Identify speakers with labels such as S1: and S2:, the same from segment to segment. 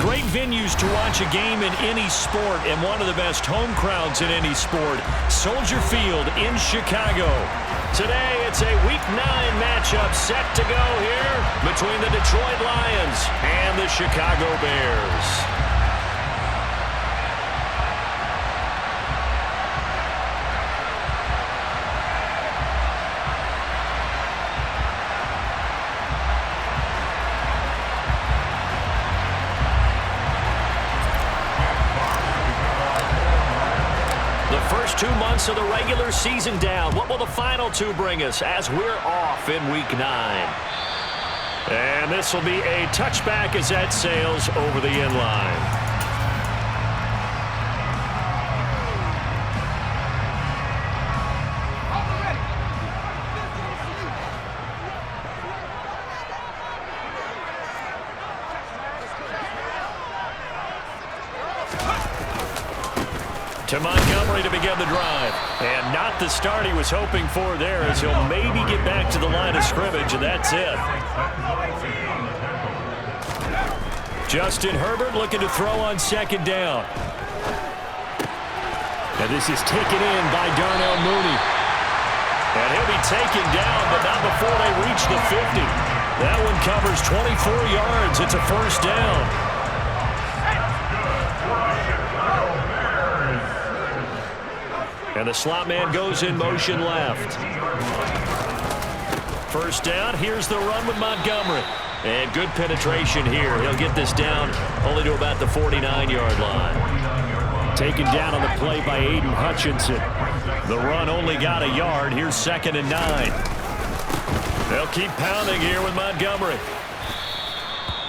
S1: great venues to watch a game in any sport, and one of the best home crowds in any sport, Soldier Field in Chicago. Today, it's a Week 9 matchup set to go here between the Detroit Lions and the Chicago Bears. First 2 months of the regular season down. What will the final 2 bring us as we're off in Week 9? And this will be a touchback as that sails over the end line. To Montgomery to begin the drive. And not the start he was hoping for there, as he'll maybe get back to the line of scrimmage, and that's it. Justin Herbert looking to throw on second down. And this is taken in by Darnell Mooney. And he'll be taken down, but not before they reach the 50. That one covers 24 yards. It's a first down. And the slot man goes in motion left. First down. Here's the run with Montgomery. And good penetration here. He'll get this down only to about the 49-yard line. Taken down on the play by Aiden Hutchinson. The run only got a yard. Here's 2nd and 9. They'll keep pounding here with Montgomery.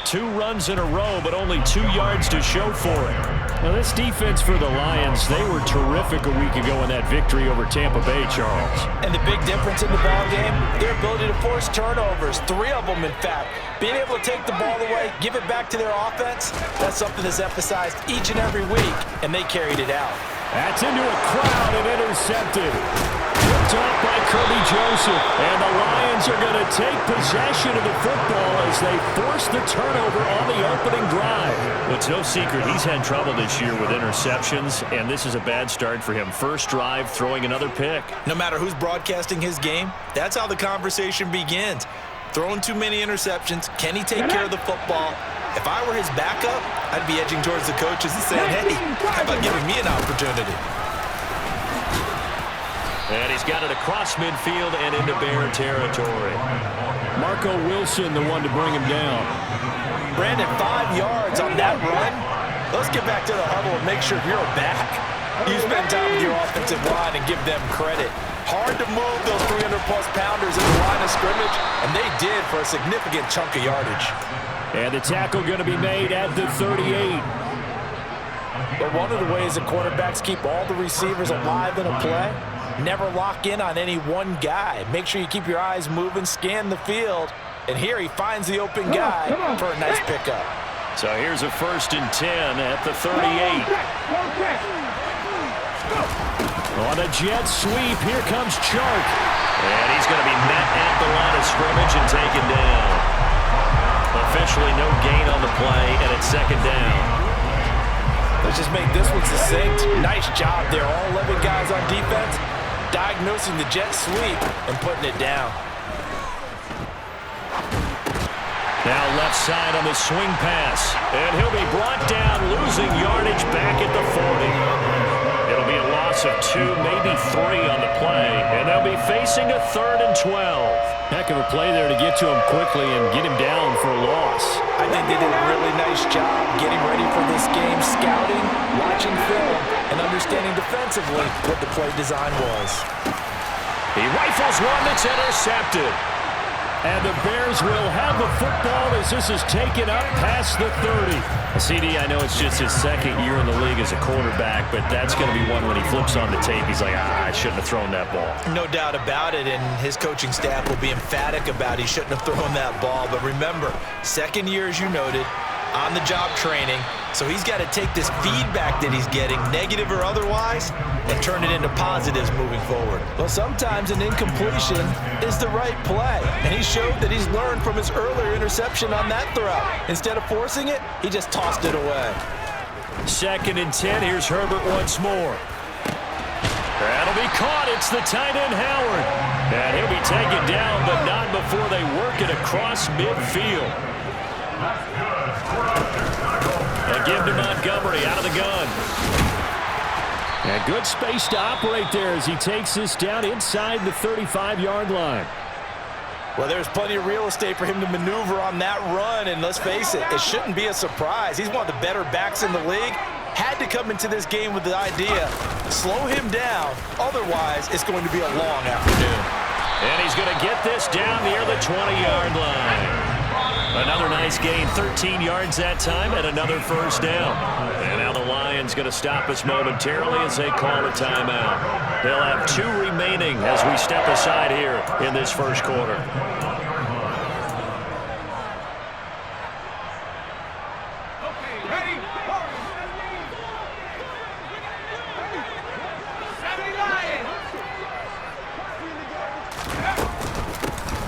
S1: 2 runs in a row, but only 2 yards to show for it. Now, this defense for the Lions, they were terrific a week ago in that victory over Tampa Bay, Charles.
S2: And the big difference in the ballgame, their ability to force turnovers, 3 of them, in fact. Being able to take the ball away, give it back to their offense, that's something that's emphasized each and every week, and they carried it out.
S1: That's into a crowd and intercepted. Picked off by Kirby Joseph. And the Lions are going to take possession of the football as they force the turnover on the opening drive. Well, it's no secret he's had trouble this year with interceptions, and this is a bad start for him. First drive, throwing another pick.
S2: No matter who's broadcasting his game, that's how the conversation begins. Throwing too many interceptions. Can he take care of the football? If I were his backup, I'd be edging towards the coaches and saying, hey, how about giving me an opportunity?
S1: And he's got it across midfield and into Bear territory. Marco Wilson, the one to bring him down.
S2: Brandon, 5 yards on that run. Let's get back to the huddle and make sure you're back. You spend time with your offensive line and give them credit. Hard to move those 300-plus pounders in the line of scrimmage, and they did for a significant chunk of yardage.
S1: And the tackle going to be made at the 38.
S2: But one of the ways the quarterbacks keep all the receivers alive in a play, never lock in on any one guy. Make sure you keep your eyes moving, scan the field. And here he finds the open guy for a nice pickup.
S1: So here's a 1st and 10 at the 38. On a jet sweep, here comes Chark. And he's going to be met at the line of scrimmage and taken down. Officially no gain on the play, and it's 2nd down.
S2: Let's just make this one succinct. Nice job there. All 11 guys on defense diagnosing the jet sweep and putting it down.
S1: Now left side on the swing pass. And he'll be brought down, losing yardage back at the 40. It'll be a loss of 2, maybe 3 on the play. And they'll be facing a 3rd and 12. Heck of a play there to get to him quickly and get him down for a loss.
S2: I think they did a really nice job getting ready for this game, scouting, watching film, and understanding defensively what the play design was.
S1: He rifles one that's intercepted. And the Bears will have the football as this is taken up past the 30. CD, I know it's just his 2nd year in the league as a quarterback, but that's going to be one when he flips on the tape. He's like, I shouldn't have thrown that ball.
S2: No doubt about it, and his coaching staff will be emphatic about he shouldn't have thrown that ball. But remember, 2nd year, as you noted, on-the-job training, so he's got to take this feedback that he's getting, negative or otherwise, and turn it into positives moving forward.
S3: Well, sometimes an incompletion is the right play, and he showed that he's learned from his earlier interception on that throw. Instead of forcing it, he just tossed it away.
S1: 2nd and 10. Here's Herbert once more. That'll be caught. It's the tight end, Howard. And he'll be taken down, but not before they work it across midfield. And give to Montgomery out of the gun. And good space to operate there as he takes this down inside the 35-yard line.
S3: Well, there's plenty of real estate for him to maneuver on that run, and let's face it, it shouldn't be a surprise. He's one of the better backs in the league. Had to come into this game with the idea, slow him down, otherwise it's going to be a long afternoon.
S1: And he's going to get this down near the 20-yard line. Another nice gain, 13 yards that time, and another first down. And now the Lions going to stop us momentarily as they call a timeout. They'll have 2 remaining as we step aside here in this first quarter.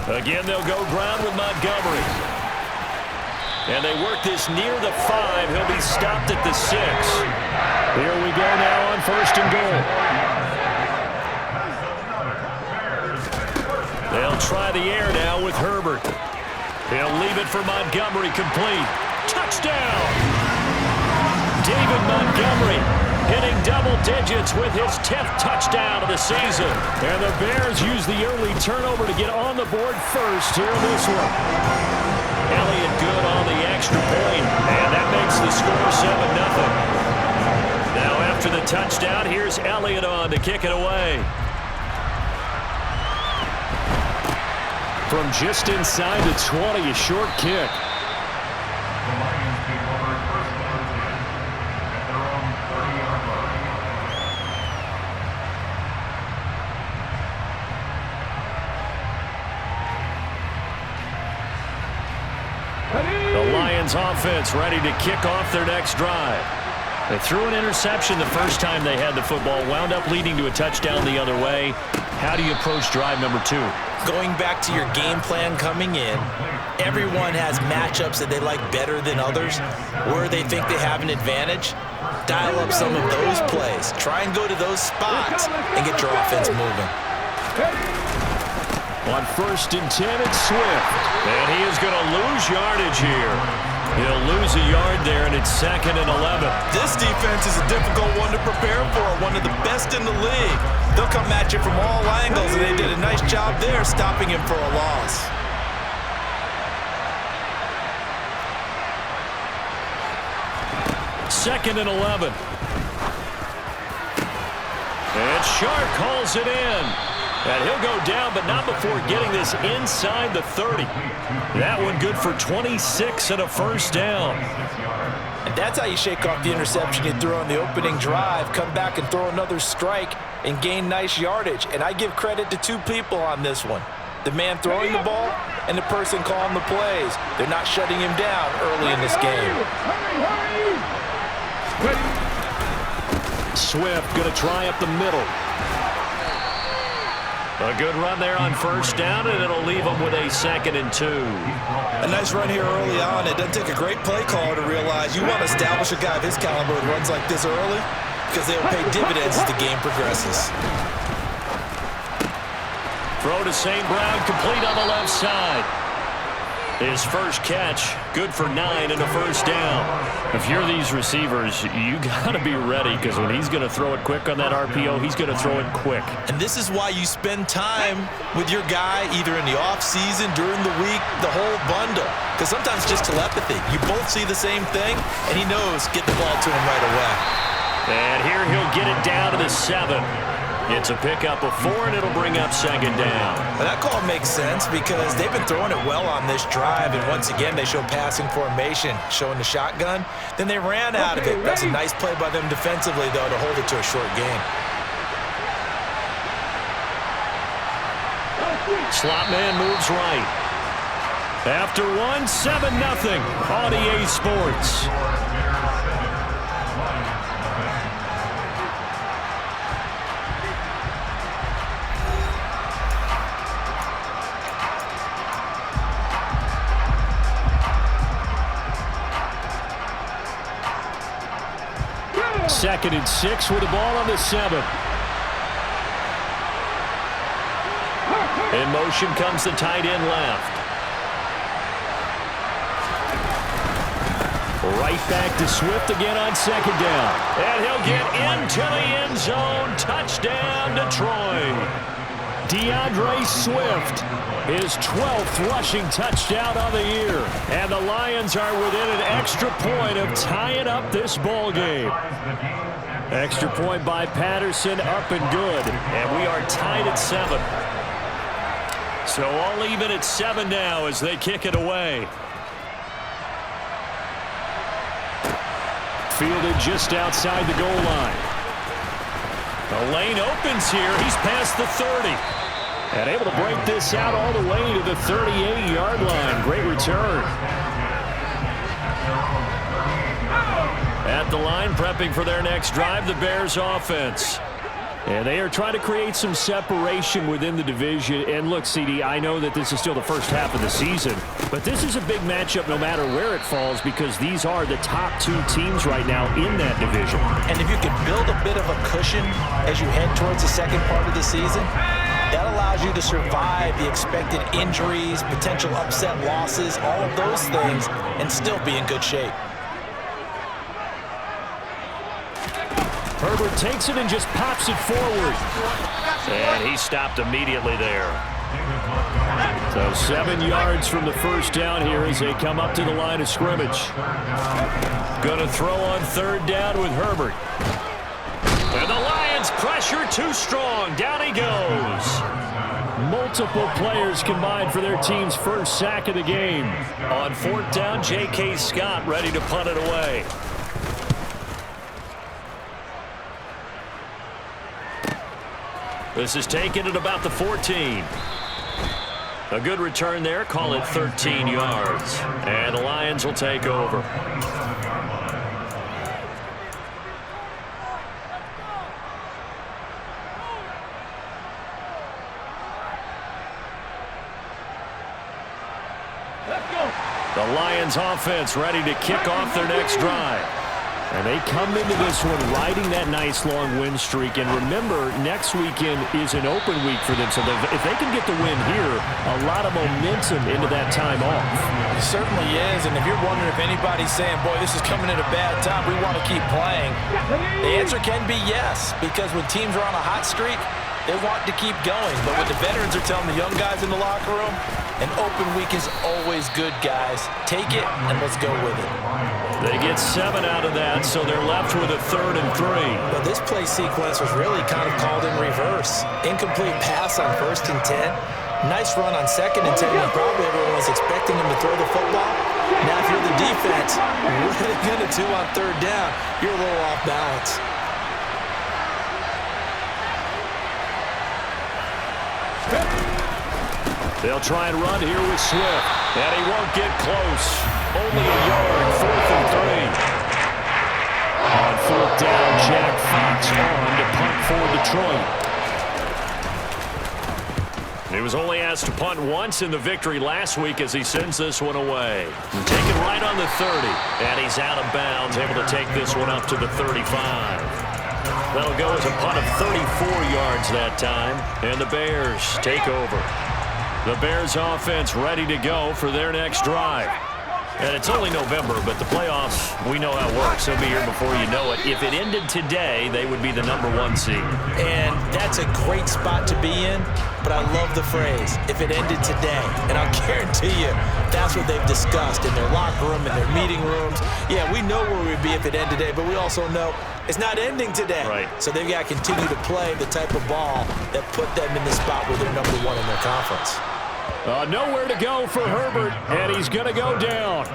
S1: Again, they'll go ground with Montgomery. And they work this near the 5. He'll be stopped at the 6. Here we go now on 1st and goal. They'll try the air now with Herbert. He'll leave it for Montgomery, complete. Touchdown! David Montgomery hitting double digits with his 10th touchdown of the season. And the Bears use the early turnover to get on the board first here in this one. Elliott good on the extra point, and that makes the score 7-0. Now after the touchdown, here's Elliott on to kick it away. From just inside the 20, a short kick. The Lions offense ready to kick off their next drive. They threw an interception the first time they had the football, wound up leading to a touchdown the other way. How do you approach drive number 2?
S3: Going back to your game plan coming in, everyone has matchups that they like better than others, where they think they have an advantage. Dial up some of those plays. Try and go to those spots and get your offense moving.
S1: On 1st and 10, it's Swift. And he is going to lose yardage here. He'll lose a yard there, and it's 2nd and 11.
S3: This defense is a difficult one to prepare for, one of the best in the league. They'll come at you from all angles, and they did a nice job there stopping him for a loss.
S1: Second and 11. And Sharp calls it in. And he'll go down, but not before getting this inside the 30. That one good for 26 and a first down.
S3: And that's how you shake off the interception you threw on the opening drive, come back and throw another strike and gain nice yardage. And I give credit to 2 people on this one. The man throwing the ball and the person calling the plays. They're not shutting him down early in this game.
S1: Swift going to try up the middle. A good run there on first down, and it'll leave them with a 2nd and 2.
S3: A nice run here early on. It doesn't take a great play caller to realize you want to establish a guy of his caliber with runs like this early because they'll pay dividends as the game progresses.
S1: Throw to St. Brown, complete on the left side. His first catch, good for 9 and a first down. If you're these receivers, you got to be ready because when he's going to throw it quick on that RPO, he's going to throw it quick.
S3: And this is why you spend time with your guy either in the offseason, during the week, the whole bundle. Because sometimes it's just telepathy. You both see the same thing, and he knows get the ball to him right away.
S1: And here he'll get it down to the 7. It's a pickup of 4, and it'll bring up 2nd down.
S3: Well, that call makes sense because they've been throwing it well on this drive, and once again, they show passing formation, showing the shotgun. Then they ran out of it. That's a nice play by them defensively, though, to hold it to a short gain.
S1: Slot man moves right. After one, 7-0 on EA Sports. Second and 6 with the ball on the 7. In motion comes the tight end left. Right back to Swift again on second down. And he'll get into the end zone. Touchdown, Detroit. DeAndre Swift, his 12th rushing touchdown of the year. And the Lions are within an extra point of tying up this ball game. Extra point by Patterson, up and good. And we are tied at 7. So all even at 7 now as they kick it away. Fielded just outside the goal line. The lane opens here. He's past the 30. And able to break this out all the way to the 38-yard line. Great return. At the line, prepping for their next drive, the Bears offense. And they are trying to create some separation within the division. And look, CD, I know that this is still the first half of the season, but this is a big matchup no matter where it falls because these are the top 2 teams right now in that division.
S3: And if you can build a bit of a cushion as you head towards the second part of the season, that allows you to survive the expected injuries, potential upset losses, all of those things, and still be in good shape.
S1: Herbert takes it and just pops it forward. And he stopped immediately there. So 7 yards from the first down here as they come up to the line of scrimmage. Going to throw on third down with Herbert. And the Lions pressure too strong. Down he goes. Multiple players combined for their team's first sack of the game. On fourth down, J.K. Scott ready to punt it away. This is taken at about the 14. A good return there. Call it 13 yards. And the Lions will take over. The Lions offense ready to kick off their next drive. And they come into this one riding that nice long win streak. And remember, next weekend is an open week for them. So if they can get the win here, a lot of momentum into that time off.
S3: It certainly is. And if you're wondering if anybody's saying, boy, this is coming at a bad time, we want to keep playing, the answer can be yes. Because when teams are on a hot streak, they want to keep going. But what the veterans are telling the young guys in the locker room, an open week is always good, guys. Take it and let's go with it.
S1: They get 7 out of that, so they're left with a 3rd and 3.
S3: But this play sequence was really kind of called in reverse. Incomplete pass on 1st and 10. Nice run on 2nd and 10. And probably everyone was expecting him to throw the football. Now, if you're the defense, what are they going to do on 3rd down? You're a little off balance.
S1: They'll try and run here with Swift. And he won't get close. Only a yard, 4th and 3. On 4th down, Jack Fox on to punt for Detroit. He was only asked to punt once in the victory last week as he sends this one away. Taken right on the 30. And he's out of bounds, able to take this one up to the 35. That'll go as a punt of 34 yards that time. And the Bears take over. The Bears offense ready to go for their next drive. And it's only November, but the playoffs, we know how it works. They'll be here before you know it. If it ended today, they would be the #1 seed.
S3: And that's a great spot to be in, but I love the phrase, if it ended today. And I'll guarantee you, that's what they've discussed in their locker room, in their meeting rooms. Yeah, we know where we'd be if it ended today, but we also know it's not ending today.
S1: Right.
S3: So they've got to continue to play the type of ball that put them in the spot where they're #1 in their conference.
S1: Nowhere to go for Herbert, and he's going to go down.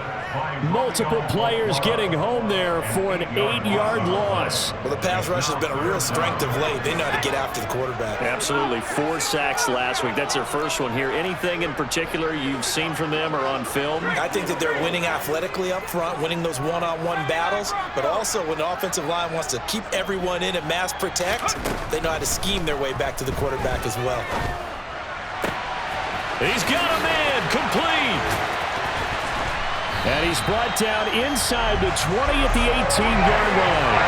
S1: Multiple players getting home there for an 8-yard loss.
S3: Well, the pass rush has been a real strength of late. They know how to get after the quarterback.
S1: Absolutely. 4 sacks last week. That's their first one here. Anything in particular you've seen from them or on film?
S3: I think that they're winning athletically up front, winning those one-on-one battles, but also when the offensive line wants to keep everyone in and mass protect, they know how to scheme their way back to the quarterback as well.
S1: He's got a man complete. And he's brought down inside the 20 at the 18-yard line.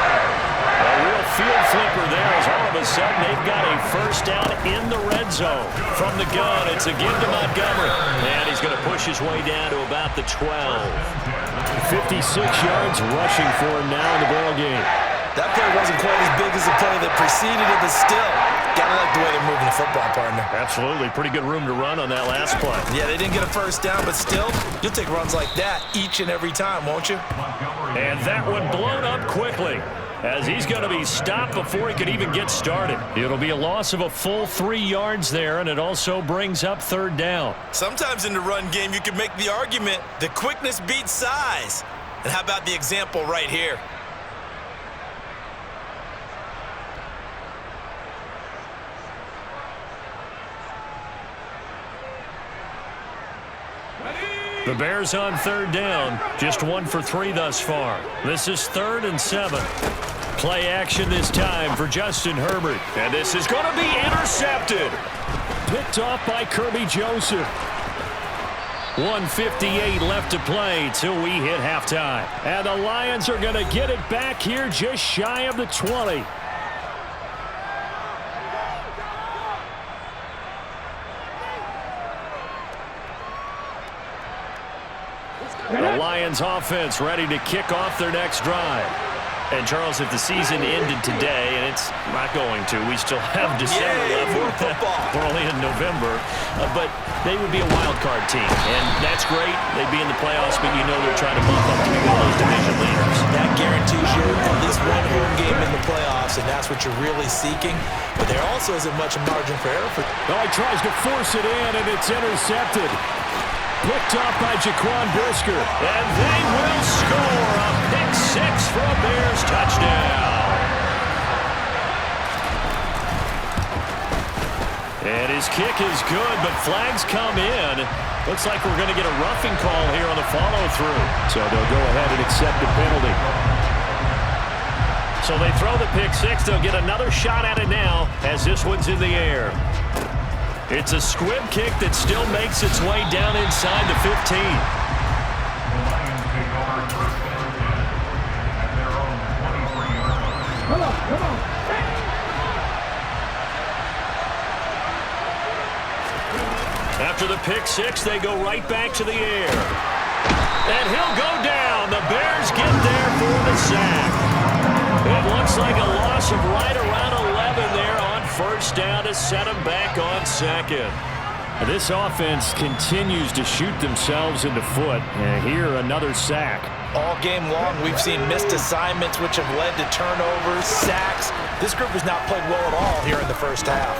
S1: A real field flipper there as all of a sudden they've got a first down in the red zone. From the gun, it's a give to Montgomery. And he's going to push his way down to about the 12. 56 yards rushing for him now in the ball game.
S3: That play wasn't quite as big as the play that preceded it, but still, gotta like the way they're moving the football, partner.
S1: Absolutely. Pretty good room to run on that last play.
S3: Yeah, they didn't get a first down, but still, you'll take runs like that each and every time, won't you?
S1: And that one blown up quickly as he's going to be stopped before he could even get started. It'll be a loss of a full 3 yards there, and it also brings up 3rd down.
S3: Sometimes in the run game, you can make the argument that quickness beats size. And how about the example right here?
S1: The Bears on 3rd down, just 1 for 3 thus far. This is 3rd and 7. Play action this time for Justin Herbert. And this is going to be intercepted. Picked off by Kirby Joseph. 1:58 left to play till we hit halftime. And the Lions are going to get it back here just shy of the 20. The Lions offense ready to kick off their next drive. And, Charles, if the season ended today, and it's not going to, we still have December left. We're only in November. But they would be a wild card team. And that's great. They'd be in the playoffs, but you know they're trying to bump up to be one of those division leaders.
S3: That guarantees you at least one home game in the playoffs, and that's what you're really seeking. But there also isn't much margin for error.
S1: Oh, he tries to force it in, and it's intercepted. Picked off by Jaquan Brisker. And they will score a pick 6 for a Bears touchdown. And his kick is good, but flags come in. Looks like we're going to get a roughing call here on the follow-through. So they'll go ahead and accept the penalty. So they throw the pick 6. They'll get another shot at it now as this one's in the air. It's a squib kick that still makes its way down inside the 15. After the pick 6, they go right back to the air. And he'll go down. The Bears get there for the sack. It looks like a loss of right around 11 there on first down to set them back on 2nd. This offense continues to shoot themselves in the foot. And here, another sack.
S3: All game long, we've seen missed assignments, which have led to turnovers, sacks. This group has not played well at all here in the first half.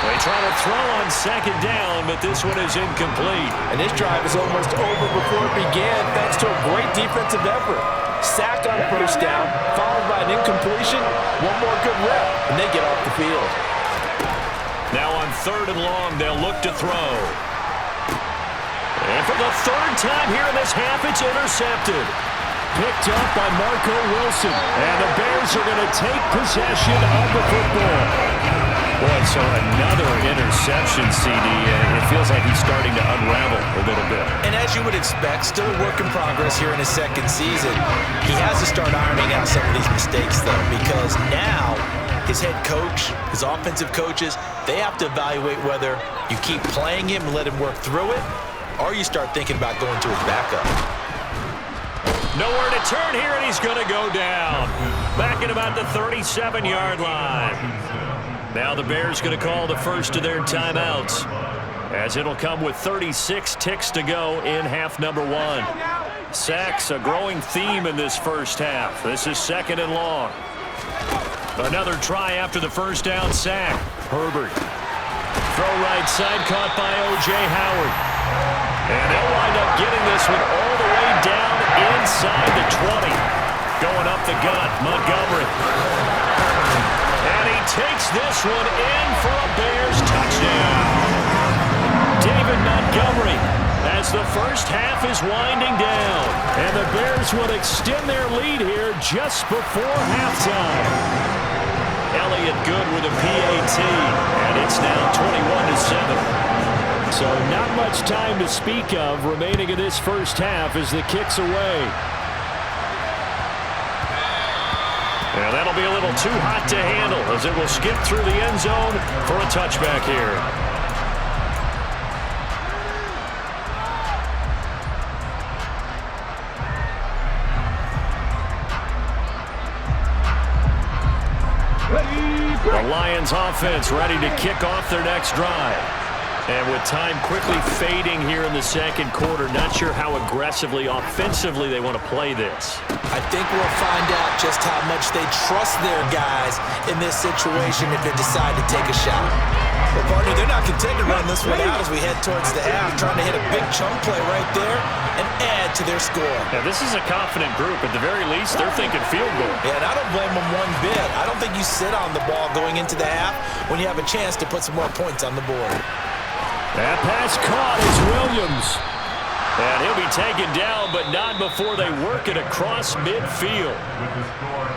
S1: They try to throw on 2nd down, but this one is incomplete.
S3: And this drive is almost over before it began, thanks to a great defensive effort. Sack on first down, followed by an incompletion, one more good rep, and they get off the field.
S1: Now on 3rd and long, they'll look to throw. And for the 3rd time here in this half, it's intercepted. Picked up by Marco Wilson. And the Bears are going to take possession of the football. Boy, so another interception, CD. It feels like he's starting to unravel a little bit.
S3: And as you would expect, still a work in progress here in his 2nd season. He has to start ironing out some of these mistakes, though, because now his head coach, his offensive coaches, they have to evaluate whether you keep playing him and let him work through it, or you start thinking about going to his backup.
S1: Nowhere to turn here, and he's going to go down. Back at about the 37-yard line. Now the Bears going to call the first of their timeouts, as it'll come with 36 ticks to go in half number 1. Sacks, a growing theme in this first half. This is 2nd and long. Another try after the first down sack. Herbert throw right side, caught by O.J. Howard. And they'll wind up getting this one all the way down inside the 20. Going up the gut, Montgomery. And he takes this one in for a Bears touchdown. David Montgomery, as the first half is winding down. And the Bears will extend their lead here just before halftime. Elliott good with a PAT, and it's now 21-7. So not much time to speak of remaining in this first half as the kick's away. And that'll be a little too hot to handle as it will skip through the end zone for a touchback here. The Lions offense ready to kick off their next drive. And with time quickly fading here in the second quarter, not sure how aggressively, offensively they want to play this.
S3: I think we'll find out just how much they trust their guys in this situation if they decide to take a shot. Well, partner, they're not content to run this one out as we head towards the half, trying to hit a big chunk play right there and add to their score.
S1: Now, this is a confident group. At the very least, they're thinking field goal.
S3: Yeah, and I don't blame them one bit. I don't think you sit on the ball going into the half when you have a chance to put some more points on the board.
S1: That pass caught is Williams. And he'll be taken down, but not before they work it across midfield.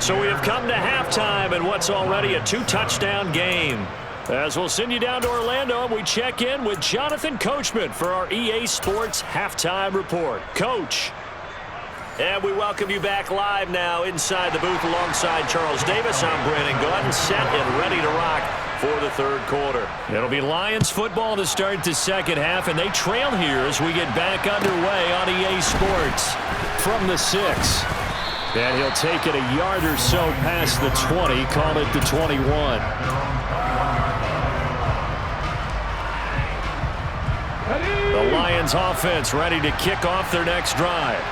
S1: So we have come to halftime in what's already a 2-touchdown game. As we'll send you down to Orlando, and we check in with Jonathan Coachman for our EA Sports Halftime Report. Coach. And we welcome you back live now inside the booth alongside Charles Davis. I'm Brandon Gordon, set and ready to rock for the third quarter. It'll be Lions football to start the second half, and they trail here as we get back underway on EA Sports from the 6. And he'll take it a yard or so past the 20, call it the 21. The Lions offense ready to kick off their next drive.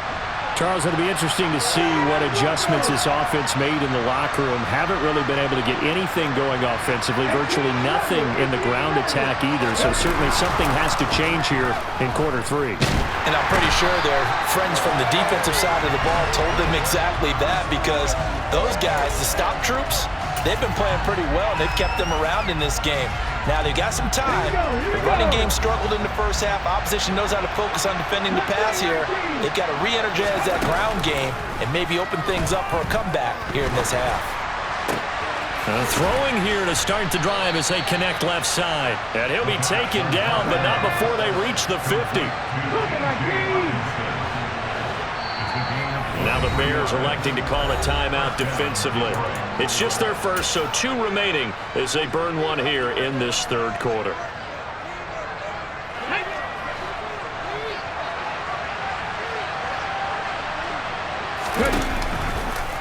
S1: Charles, it'll be interesting to see what adjustments this offense made in the locker room. Haven't really been able to get anything going offensively, virtually nothing in the ground attack either. So certainly something has to change here in quarter 3.
S3: And I'm pretty sure their friends from the defensive side of the ball told them exactly that, because those guys, the stop troops, they've been playing pretty well, and they've kept them around in this game. Now, they've got some time. The running game struggled in the first half. Opposition knows how to focus on defending the pass here. They've got to re-energize that ground game and maybe open things up for a comeback here in this half.
S1: Throwing here to start the drive as they connect left side. And he'll be taken down, but not before they reach the 50. Now the Bears electing to call a timeout defensively. It's just their first, so 2 remaining as they burn one here in this third quarter.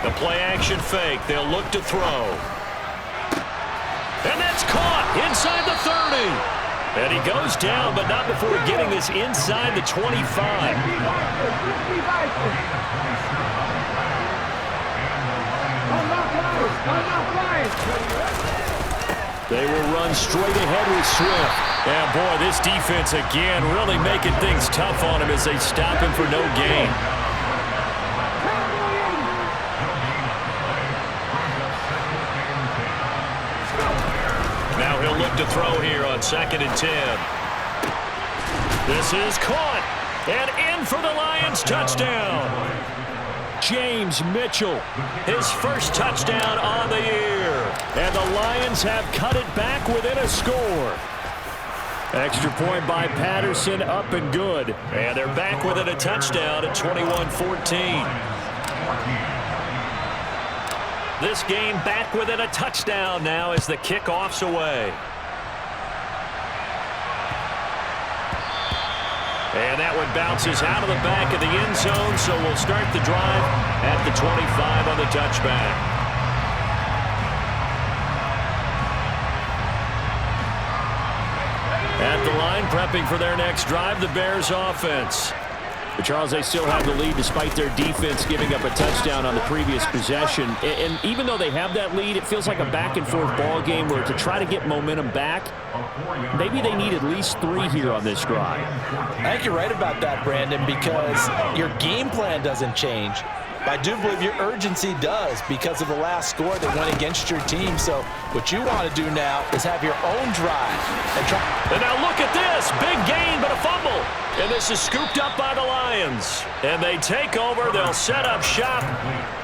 S1: The play action fake. They'll look to throw. And that's caught inside the 30. And he goes down, but not before getting this inside the 25. They will run straight ahead with Swift. And boy, this defense again really making things tough on him as they stop him for no gain. Now he'll look to throw here on 2nd and 10. This is caught and in for the Lions touchdown. James Mitchell, his first touchdown on the year. And the Lions have cut it back within a score. Extra point by Patterson, up and good. And they're back within a touchdown at 21-14. This game back within a touchdown now as the kickoff's away. And that one bounces out of the back of the end zone, so we'll start the drive at the 25 on the touchback. At the line, prepping for their next drive, the Bears offense. But Charles, they still have the lead despite their defense giving up a touchdown on the previous possession. And even though they have that lead, it feels like a back-and-forth ball game where to try to get momentum back, maybe they need at least 3 here on this drive.
S3: I think you're right about that, Brandon, because your game plan doesn't change. I do believe your urgency does because of the last score that went against your team. So what you want to do now is have your own drive.
S1: And now look at this. Big gain, but a fumble. And this is scooped up by the Lions. And they take over. They'll set up shop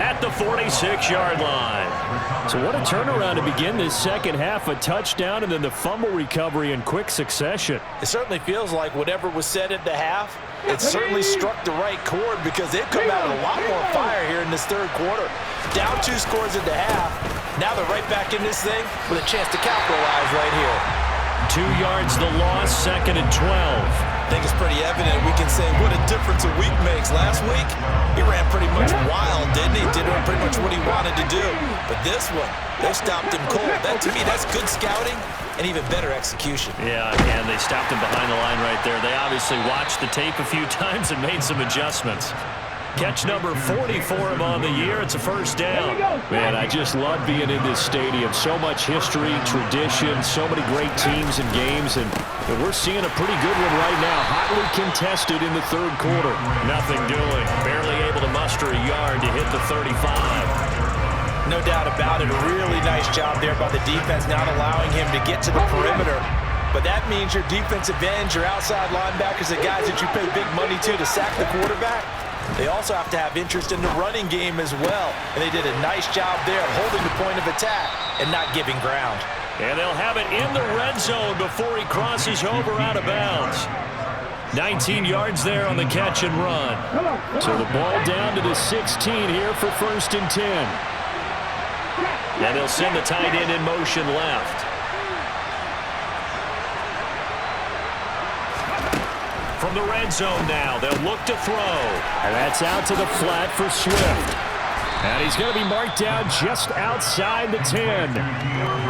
S1: at the 46-yard line. So what a turnaround to begin this second half. A touchdown and then the fumble recovery in quick succession.
S3: It certainly feels like whatever was said at the half, it certainly struck the right chord because they've come out with a lot more fire here in this third quarter. Down 2 scores at the half. Now they're right back in this thing with a chance to capitalize right here.
S1: 2 yards the loss, 2nd and 12.
S3: I think it's pretty evident. We can say what a difference a week makes. Last week, he ran pretty much wild, didn't he? Did pretty much what he wanted to do. But this one, they stopped him cold. That, to me, that's good scouting and even better execution.
S1: Yeah, and they stopped him behind the line right there. They obviously watched the tape a few times and made some adjustments. Catch number 40 for him on the year. It's a first down. Man, I just love being in this stadium. So much history, tradition, so many great teams and games, and we're seeing a pretty good one right now. Hotly contested in the third quarter. Nothing doing. Barely able to muster a yard to hit the 35.
S3: No doubt about it. A really nice job there by the defense, not allowing him to get to the perimeter. But that means your defensive ends, your outside linebackers, the guys that you pay big money to sack the quarterback, they also have to have interest in the running game as well. And they did a nice job there holding the point of attack and not giving ground.
S1: And they'll have it in the red zone before he crosses over out of bounds. 19 yards there on the catch and run. So the ball down to the 16 here for 1st and 10. And they'll send the tight end in motion left. From the red zone now, they'll look to throw. And that's out to the flat for Swift. And he's going to be marked down just outside the 10.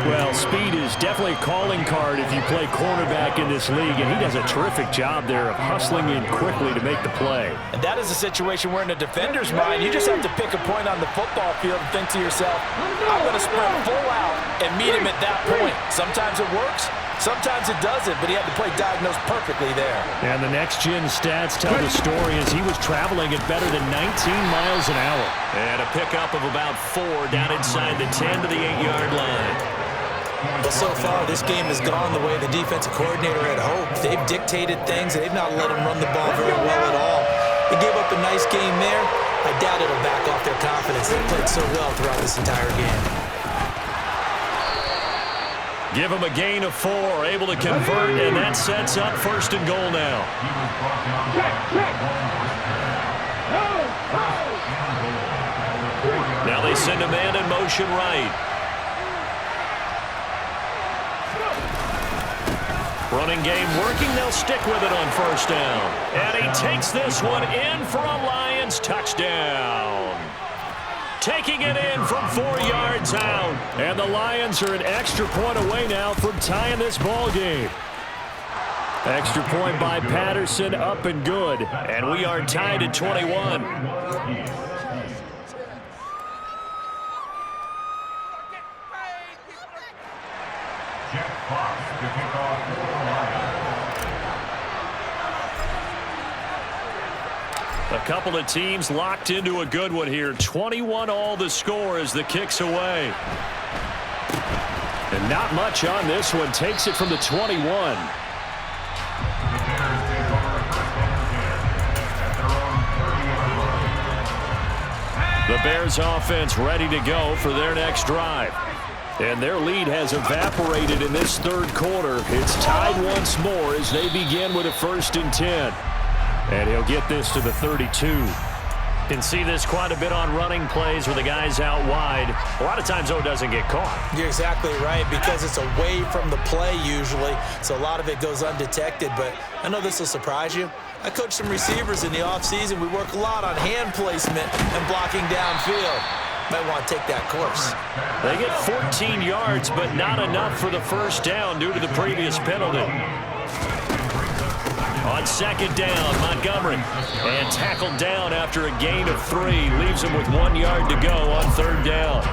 S1: Well, speed is definitely a calling card if you play cornerback in this league, and he does a terrific job there of hustling in quickly to make the play.
S3: And that is a situation where in a defender's mind, you just have to pick a point on the football field and think to yourself, I'm going to sprint full out and meet him at that point. Sometimes it works. Sometimes it doesn't, but he had the play diagnosed perfectly there.
S1: And the next-gen stats tell the story as he was traveling at better than 19 miles an hour. And a pickup of about 4 down inside the 10 to the 8-yard line.
S3: Well, so far, this game has gone the way the defensive coordinator had hoped. They've dictated things. They've not let him run the ball very well at all. They gave up a nice game there. I doubt it'll back off their confidence. They played so well throughout this entire game.
S1: Give him a gain of 4, able to convert, and that sets up 1st and goal now. Now they send a man in motion right. Running game working, they'll stick with it on 1st down. And he takes this one in for a Lions touchdown. Taking it in from 4 yards out. And the Lions are an extra point away now from tying this ball game. Extra point by Patterson, up and good. And we are tied at 21. A couple of teams locked into a good one here. 21 all the score as the kick's away. And not much on this one. Takes it from the 21. The Bears offense ready to go for their next drive. And their lead has evaporated in this third quarter. It's tied once more as they begin with a 1st and 10. And he'll get this to the 32. Can see this quite a bit on running plays where the guy's out wide. A lot of times, though, it doesn't get caught.
S3: You're exactly right, because it's away from the play usually, so a lot of it goes undetected. But I know this will surprise you. I coach some receivers in the offseason. We work a lot on hand placement and blocking downfield. Might want to take that course.
S1: They get 14 yards, but not enough for the 1st down due to the previous penalty. On On second down, Montgomery. And tackled down after a gain of 3. Leaves him with 1 yard to go on third down.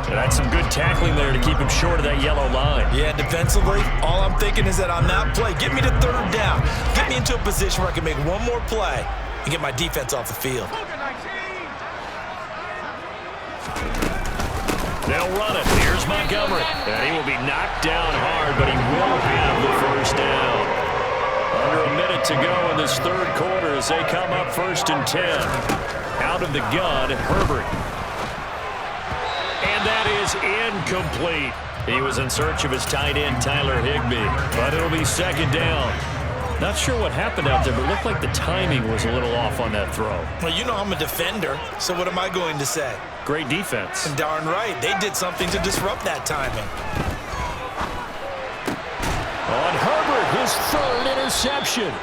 S1: And that's some good tackling there to keep him short of that yellow line.
S3: Yeah, defensively, all I'm thinking is that on that play, get me to third down. Get me into a position where I can make one more play and get my defense off the field.
S1: They'll run it. Here's Montgomery. And he will be knocked down hard, but he will have the first down. Under a minute to go in this third quarter as they come up 1st and 10. Out of the gun, Herbert. And that is incomplete. He was in search of his tight end, Tyler Higbee. But it'll be second down. Not sure what happened out there, but it looked like the timing was a little off on that throw.
S3: Well, you know I'm a defender, so what am I going to say?
S1: Great defense.
S3: And darn right, they did something to disrupt that timing.
S1: On Herbert, his 3rd interception.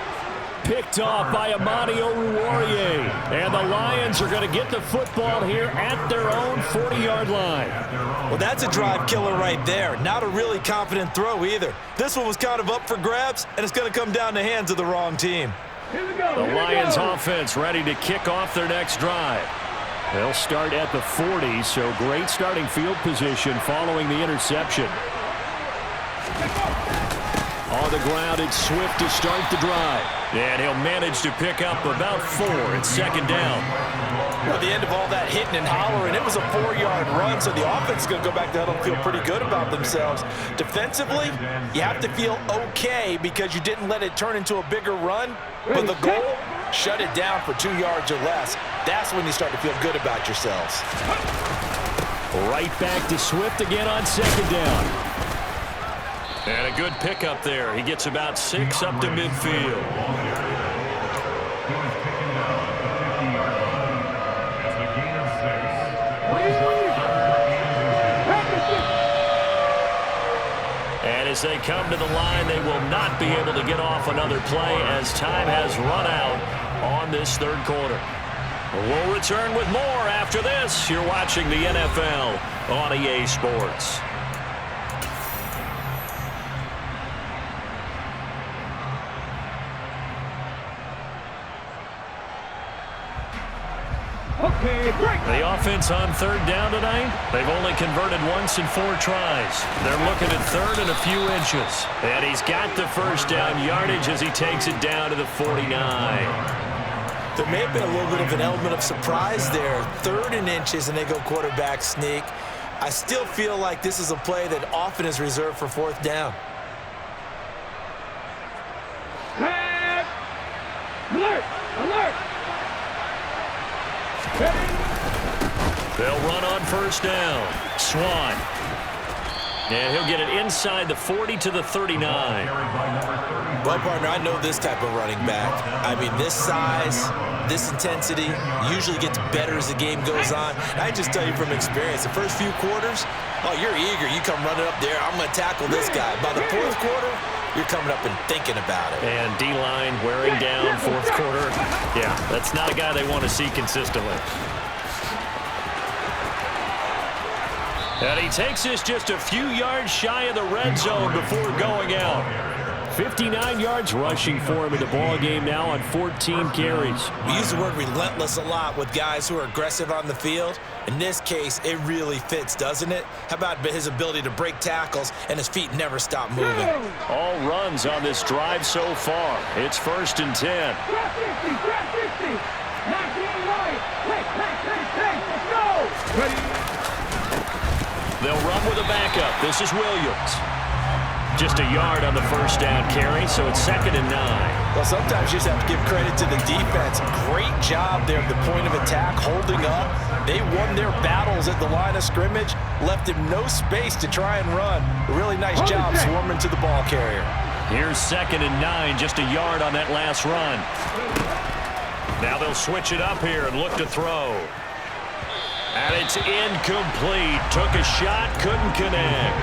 S1: Picked off by Amani Oruwariye. And the Lions are going to get the football here at their own 40-yard line.
S3: Well, that's a drive killer right there. Not a really confident throw either. This one was kind of up for grabs, and it's going to come down the hands of the wrong team.
S1: The Lions offense ready to kick off their next drive. They'll start at the 40, so great starting field position following the interception. On the ground, it's Swift to start the drive. And he'll manage to pick up about 4 at second down.
S3: Well, the end of all that hitting and hollering, it was a 4-yard run, so the offense is going to go back to huddle and feel pretty good about themselves. Defensively, you have to feel okay because you didn't let it turn into a bigger run. But the goal, shut it down for 2 yards or less. That's when you start to feel good about yourselves.
S1: Right back to Swift again on second down. And a good pickup there. He gets about 6 up to midfield. And as they come to the line, they will not be able to get off another play as time has run out on this third quarter. We'll return with more after this. You're watching the NFL on EA Sports. The offense on third down tonight, they've only converted once in 4 tries. They're looking at third and a few inches. And he's got the first down yardage as he takes it down to the 49.
S3: There may have been a little bit of an element of surprise there. 3rd and inches, and they go quarterback sneak. I still feel like this is a play that often is reserved for 4th down.
S4: Alert! Alert!
S1: They'll run on first down. Swan. And he'll get it inside the 40 to the 39.
S3: Well, partner, I know this type of running back. I mean, this size, this intensity usually gets better as the game goes on. I just tell you from experience, the first few quarters, oh, you're eager. You come running up there. I'm going to tackle this guy. By the 4th quarter, you're coming up and thinking about it.
S1: And D-line wearing down 4th quarter. Yeah, that's not a guy they want to see consistently. And he takes this just a few yards shy of the red zone before going out. 59 yards rushing for him in the ball game now on 14 carries.
S3: We use the word relentless a lot with guys who are aggressive on the field. In this case, it really fits, doesn't it? How about his ability to break tackles and his feet never stop moving?
S1: All runs on this drive so far. It's 1st and 10. They'll run with a backup. This is Williams. Just a yard on the first down carry, so it's 2nd and 9.
S3: Well, sometimes you just have to give credit to the defense. Great job there at the point of attack, holding up. They won their battles at the line of scrimmage, left him no space to try and run. A really nice job swarming to the ball carrier.
S1: Here's 2nd and 9, just a yard on that last run. Now they'll switch it up here and look to throw. And it's incomplete. Took a shot, couldn't connect.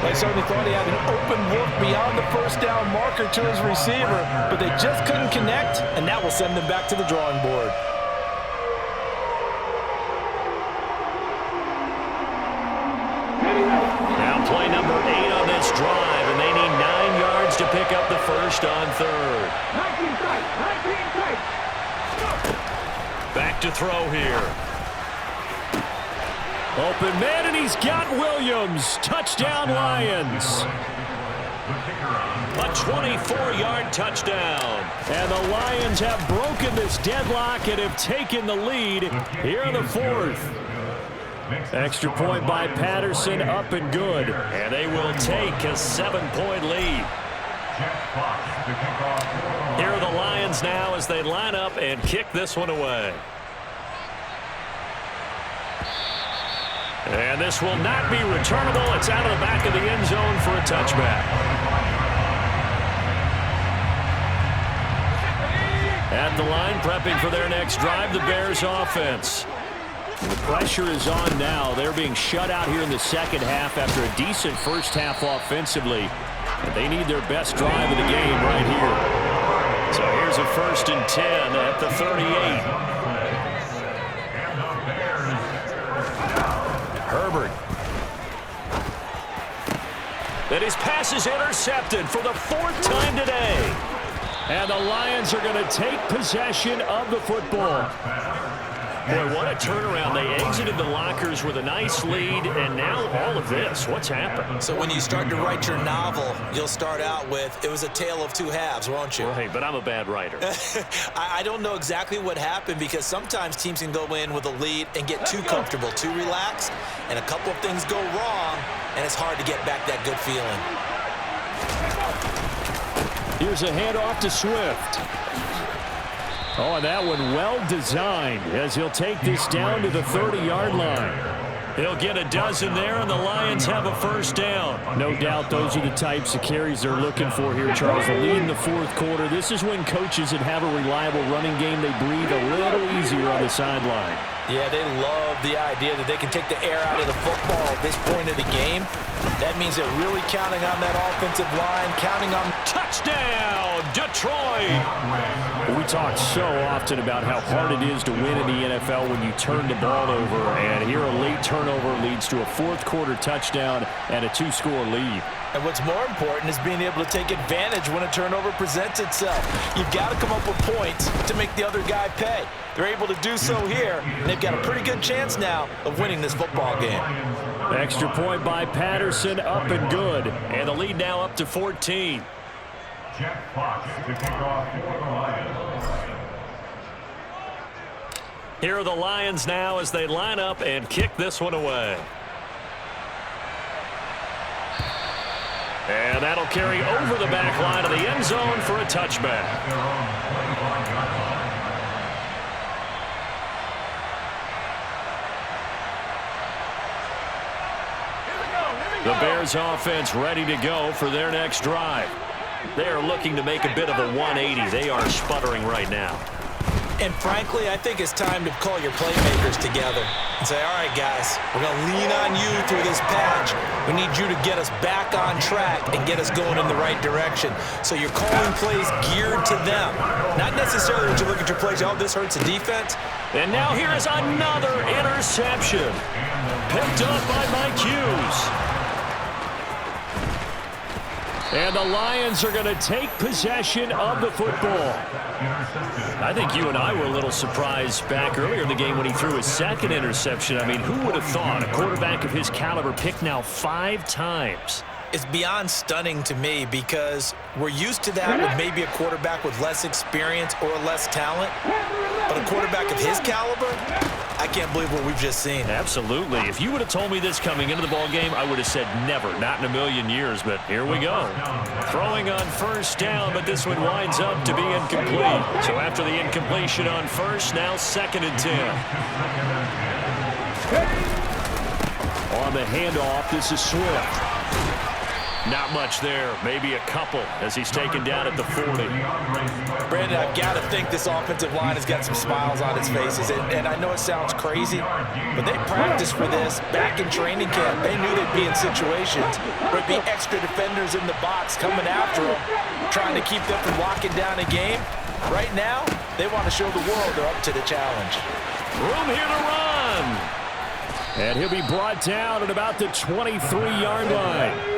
S3: They certainly thought he had an open look beyond the first down marker to his receiver, but they just couldn't connect, and that will send them back to the drawing board. Now
S1: play number 8 on this drive, and they need 9 yards to pick up the first first on third.
S4: 19 tight, 19 tight.
S1: Back to throw here. Open man, and he's got Williams. Touchdown, Lions. A 24-yard touchdown. And the Lions have broken this deadlock and have taken the lead here in the fourth. Extra point by Patterson, up and good. And they will take a 7-point lead. Here are the Lions now as they line up and kick this one away. And this will not be returnable. It's out of the back of the end zone for a touchback. At the line, prepping for their next drive, the Bears offense. The pressure is on now. They're being shut out here in the second half after a decent first half offensively. But they need their best drive of the game right here. So here's a 1st and 10 at the 38. Herbert. And his pass is intercepted for the 4th time today. And the Lions are going to take possession of the football. Boy, what a turnaround. They exited the lockers with a nice lead, and now all of this. What's happened?
S3: So when you start to write your novel, you'll start out with, it was a tale of two halves, won't you?
S1: Right, but I'm a bad writer.
S3: I don't know exactly what happened, because sometimes teams can go in with a lead and get too comfortable, too relaxed, and a couple of things go wrong, and it's hard to get back that good feeling.
S1: Here's a handoff to Swift. Oh, and that one well designed as he'll take this down to the 30-yard line. He'll get a dozen there, and the Lions have a first down. No doubt those are the types of carries they're looking for here, Charles. The lead in the fourth quarter. This is when coaches that have a reliable running game, they breathe a little easier on the sideline.
S3: Yeah, they love the idea that they can take the air out of the football at this point of the game. That means they're really counting on that offensive line, counting on touchdown, Detroit.
S1: We talk so often about how hard it is to win in the NFL when you turn the ball over, and here a late turnover leads to a fourth quarter touchdown and a 2-score lead.
S3: And what's more important is being able to take advantage when a turnover presents itself. You've got to come up with points to make the other guy pay. They're able to do so here, and they've got a pretty good chance now of winning this football game.
S1: Extra point by Patterson, up and good. And the lead now up to 14.
S5: Jeff Fox to kick off for the Lions.
S1: Here are the Lions now as they line up and kick this one away. And that'll carry over the back line of the end zone for a touchback. The Bears offense ready to go for their next drive. They are looking to make a bit of a 180. They are sputtering right now.
S3: And frankly, I think it's time to call your playmakers together and say, all right, guys, we're going to lean on you through this patch. We need you to get us back on track and get us going in the right direction. So you're calling plays geared to them. Not necessarily that you look at your plays, oh, this hurts the defense.
S1: And now here is another interception. Picked up by Mike Hughes. And the Lions are going to take possession of the football. I think you and I were a little surprised back earlier in the game when he threw his second interception. I mean, who would have thought a quarterback of his caliber picked now 5 times?
S3: It's beyond stunning to me because we're used to that with maybe a quarterback with less experience or less talent. But a quarterback of his caliber, I can't believe what we've just seen.
S1: Absolutely. If you would have told me this coming into the ball game, I would have said never, not in a million years. But here we go. Throwing on first down, but this one winds up to be incomplete. So after the incompletion on first, now 2nd and 10. On the handoff, this is Swift. Not much there, maybe a couple as he's taken down at the 40.
S3: Brandon, I've got to think this offensive line has got some smiles on its faces. And I know it sounds crazy, but they practiced for this back in training camp. They knew they'd be in situations where there'd be extra defenders in the box coming after them, trying to keep them from locking down a game. Right now, they want to show the world they're up to the challenge.
S1: Room here to run. And he'll be brought down at about the 23-yard line.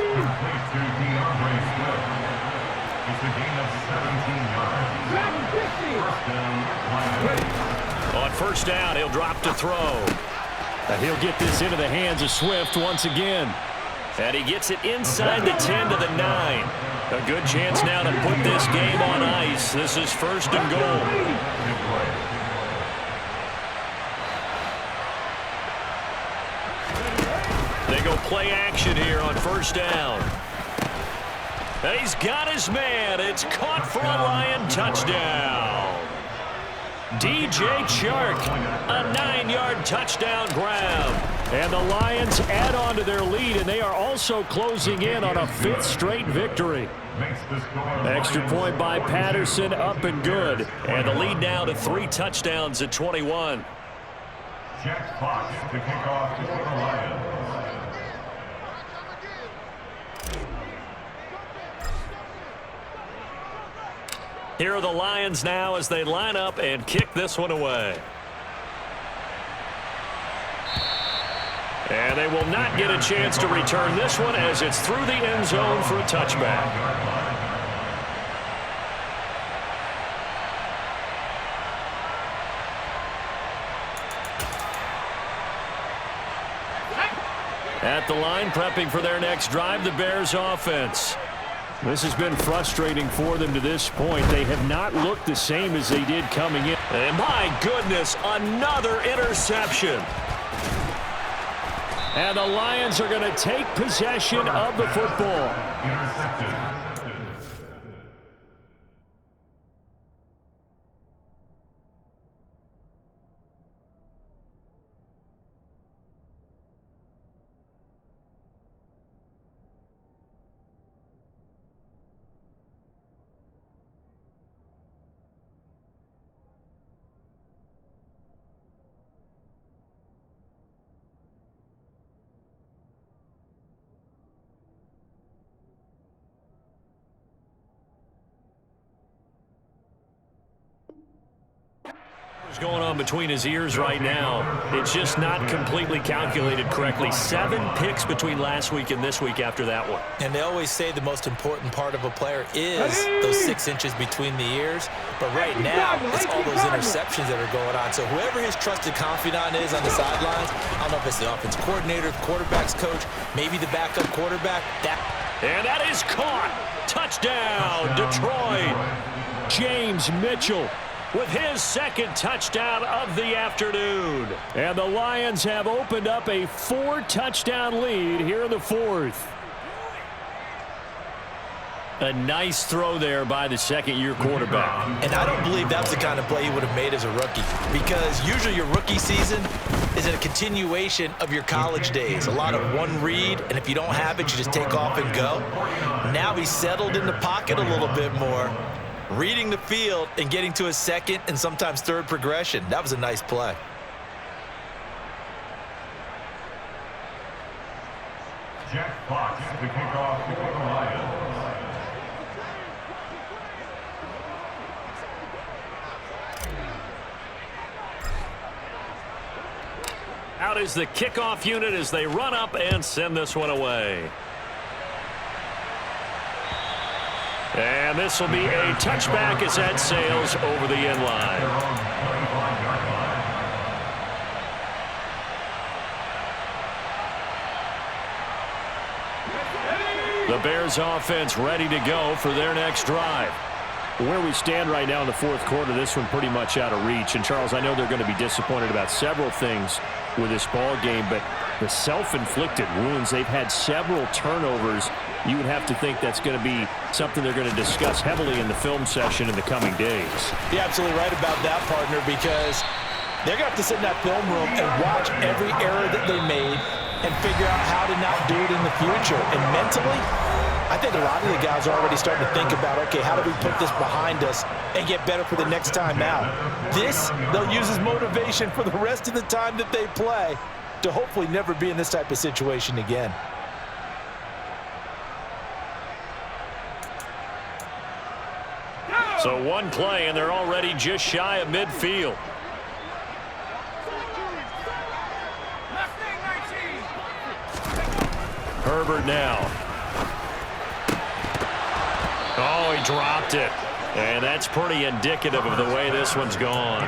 S5: It's a gain of 17 yards. First down, Lions.
S1: On first down, he'll drop to throw. And he'll get this into the hands of Swift once again. And he gets it inside the 10 to the 9. A good chance now to put this game on ice. This is first and goal. They go play action here on first down. And he's got his man. It's caught for a Lion touchdown. DJ Chark, a 9-yard touchdown grab. And the Lions add on to their lead, and they are also closing in on a 5th straight victory. Extra point by Patterson, up and good. And the lead now to 3 touchdowns at 21.
S5: Jack Fox to kick off for the Lions.
S1: Here are the Lions now as they line up and kick this one away. And they will not get a chance to return this one as it's through the end zone for a touchback. At the line, prepping for their next drive, the Bears offense. This has been frustrating for them to this point. They have not looked the same as they did coming in. And my goodness, another interception. And the Lions are going to take possession of the football.
S5: Intercepted.
S1: What's going on between his ears right now? It's just not completely calculated correctly. 7 picks between last week and this week after that one.
S3: And they always say the most important part of a player is those 6 inches between the ears. But right now, it's all those interceptions that are going on. So whoever his trusted confidant is on the sidelines, I don't know if it's the offense coordinator, the quarterback's coach, maybe the backup quarterback.
S1: And that is caught. Touchdown, Detroit. James Mitchell with his 2nd touchdown of the afternoon. And the Lions have opened up a 4-touchdown lead here in the 4th. A nice throw there by the 2nd-year quarterback.
S3: And I don't believe that's the kind of play he would have made as a rookie, because usually your rookie season is a continuation of your college days. A lot of one read, and if you don't have it, you just take off and go. Now he's settled in the pocket a little bit more, reading the field and getting to his 2nd and sometimes 3rd progression. That was a nice play.
S5: Jack Fox to kick off for the Lions.
S1: Out is the kickoff unit as they run up and send this one away. And this will be a touchback as that sails over the end line. The Bears offense ready to go for their next drive. Where we stand right now in the 4th quarter, this one pretty much out of reach. And, Charles, I know they're going to be disappointed about several things with this ball game, but the self-inflicted wounds, they've had several turnovers. You would have to think that's going to be something they're going to discuss heavily in the film session in the coming days.
S3: You're absolutely right about that, partner, because they're going to have to sit in that film room and watch every error that they made and figure out how to not do it in the future. And mentally, I think a lot of the guys are already starting to think about, okay, how do we put this behind us and get better for the next time out? This, they'll use as motivation for the rest of the time that they play to hopefully never be in this type of situation again.
S1: So one play, and they're already just shy of midfield. Herbert now. Oh, he dropped it. And that's pretty indicative of the way this one's gone.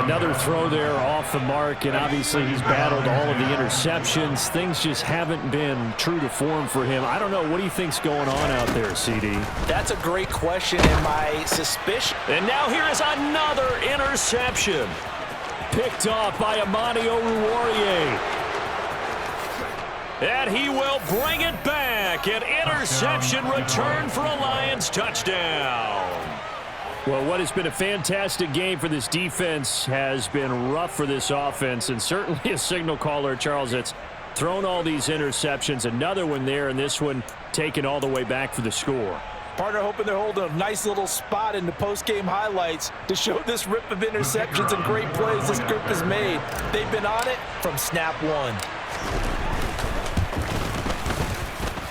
S6: Another throw there off the mark, and obviously he's battled all of the interceptions. Things just haven't been true to form for him. I don't know. What do you think's going on out there, CD?
S3: That's a great question, and my suspicion.
S1: And now here is another interception.
S6: Picked off by Amani Oruwariye.
S1: And he will bring it back. An interception return for a Lions touchdown.
S6: Well, what has been a fantastic game for this defense has been rough for this offense, and certainly a signal caller, Charles, that's thrown all these interceptions. Another one there, and this one taken all the way back for the score.
S3: Partner hoping they're holding a nice little spot in the post-game highlights to show this rip of interceptions and great plays this group has made. They've been on it from snap one.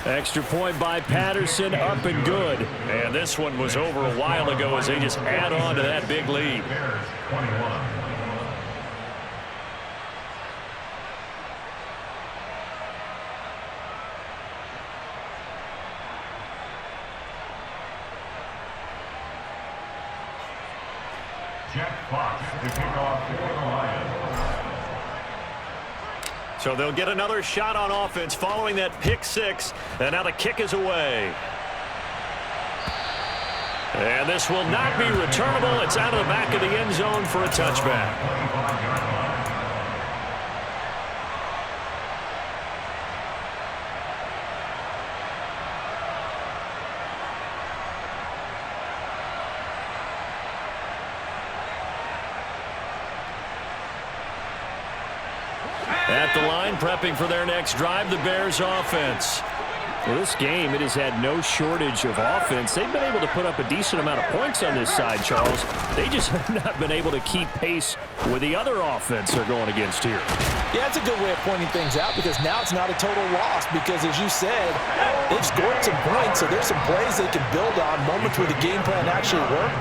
S6: Extra point by Patterson, up and good.
S1: And this one was over a while ago as they just add on to that big lead.
S5: Bears 21. Jack Fox to kick off for the Lions.
S1: So they'll get another shot on offense following that pick six. And now the kick is away. And this will not be returnable. It's out of the back of the end zone for a touchback. At the line, prepping for their next drive, the Bears offense.
S6: Well, this game, it has had no shortage of offense. They've been able to put up a decent amount of points on this side, Charles. They just have not been able to keep pace with the other offense they're going against here.
S3: Yeah, that's a good way of pointing things out because now it's not a total loss because, as you said, they've scored some points, so there's some plays they can build on, moments where the game plan actually worked.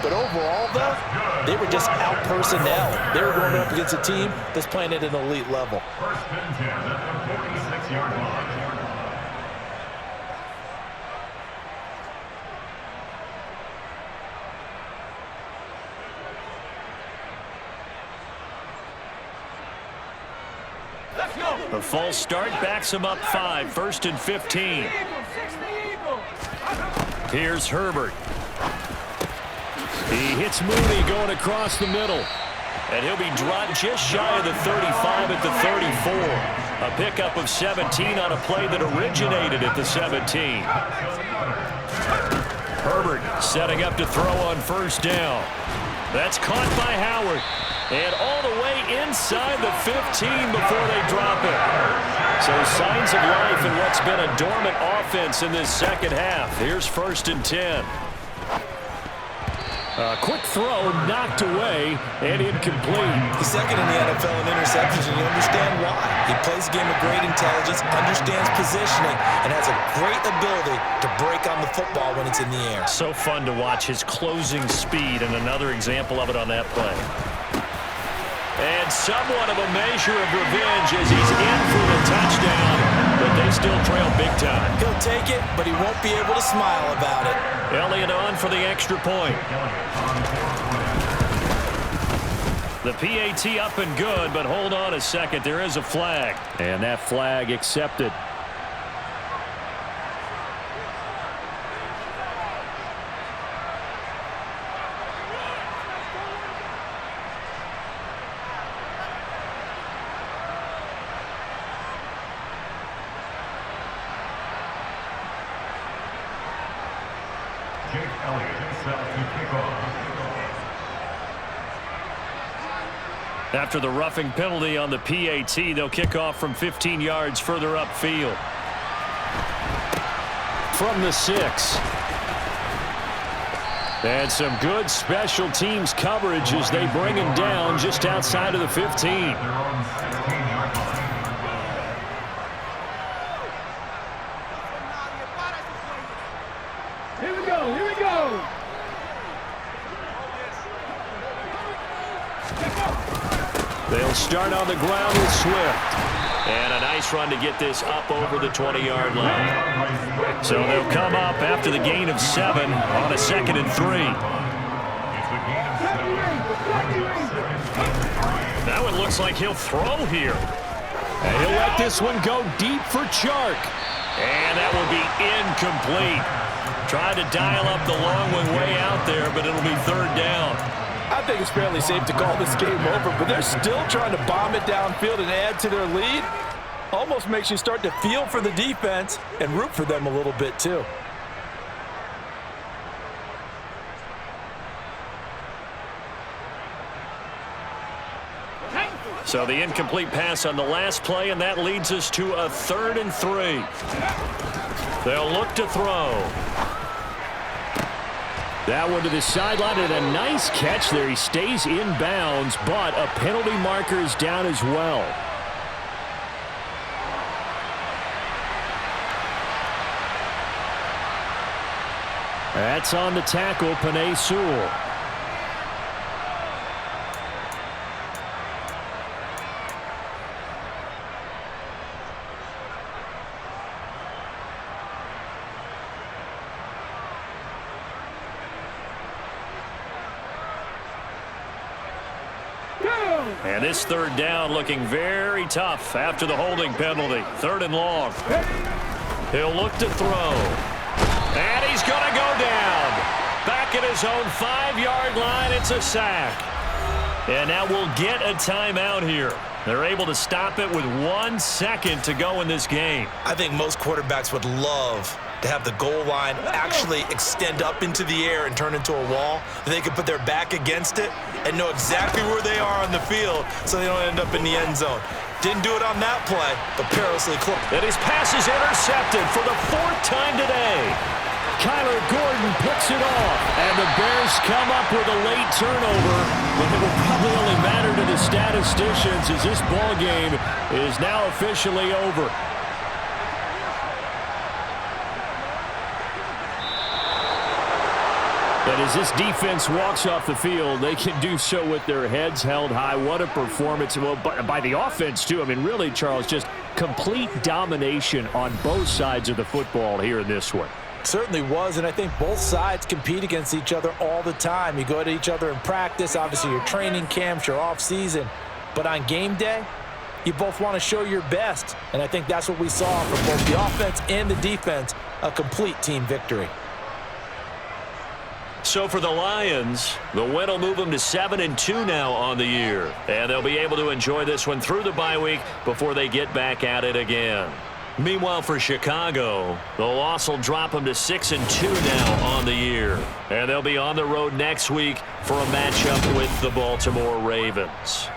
S3: But overall, though, they were just out-personnel. They were going up against a team that's playing at an elite level.
S5: First and 10 at the 46-yard line.
S1: A false start backs him up 5. First and 15. Here's Herbert.
S6: He hits Mooney going across the middle.
S1: And he'll be dropped just shy of the 35 at the 34. A pickup of 17 on a play that originated at the 17. Herbert setting up to throw on first down. That's caught by Howard. And all the way inside the 15 before they drop it. So signs of life in what's been a dormant offense in this second half. Here's first and 10.
S6: A quick throw knocked away and incomplete.
S3: He's second in the NFL in interceptions, and you understand why. He plays a game of great intelligence, understands positioning, and has a great ability to break on the football when it's in the air.
S1: So fun to watch his closing speed, and another example of it on that play. And somewhat of a measure of revenge as he's in for the touchdown, but they still trail big time.
S3: He'll take it, but he won't be able to smile about it.
S1: Elliott on for the extra point. The PAT up and good, but hold on a second. There is a flag.
S6: And that flag accepted.
S1: After the roughing penalty on the PAT, they'll kick off from 15 yards further upfield. From the 6. And some good special teams coverage as they bring him down just outside of the 15.
S4: Here we go, here we go.
S6: They'll start on the ground with Swift.
S1: And a nice run to get this up over the 20-yard line.
S6: So they'll come up after the gain of 7 on a 2nd and 3. That one looks like he'll throw here. And he'll let this one go deep for Chark. And that will be incomplete. Tried to dial up the long one way out there, but it'll be 3rd down.
S3: I think it's fairly safe to call this game over, but they're still trying to bomb it downfield and add to their lead. Almost makes you start to feel for the defense and root for them a little bit too.
S6: So the incomplete pass on the last play, and that leads us to a 3rd and 3. They'll look to throw. That one to the sideline, and a nice catch there. He stays in bounds, but a penalty marker is down as well. That's on the tackle, Penei Sewell. And this 3rd down looking very tough after the holding penalty. 3rd and long. He'll look to throw. And he's going to go down. Back at his own 5-yard line, it's a sack. And now we'll get a timeout here. They're able to stop it with 1 second to go in this game.
S2: I think most quarterbacks would love to have the goal line actually extend up into the air and turn into a wall. They could put their back against it and know exactly where they are on the field so they don't end up in the end zone. Didn't do it on that play, but perilously close.
S6: And his pass is intercepted for the 4th time today. Kyler Gordon picks it off, and the Bears come up with a late turnover, but it will probably only matter to the statisticians as this ball game is now officially over. But as this defense walks off the field, they can do so with their heads held high. What a performance. Well, by the offense, too. I mean, really, Charles, just complete domination on both sides of the football here in this one.
S3: Certainly was, and I think both sides compete against each other all the time. You go at each other in practice, obviously your training camps, your off-season. But on game day, you both want to show your best. And I think that's what we saw from both the offense and the defense, a complete team victory.
S1: So for the Lions, the win will move them to 7-2 now on the year. And they'll be able to enjoy this one through the bye week before they get back at it again. Meanwhile, for Chicago, the loss will drop them to 6-2 now on the year. And they'll be on the road next week for a matchup with the Baltimore Ravens.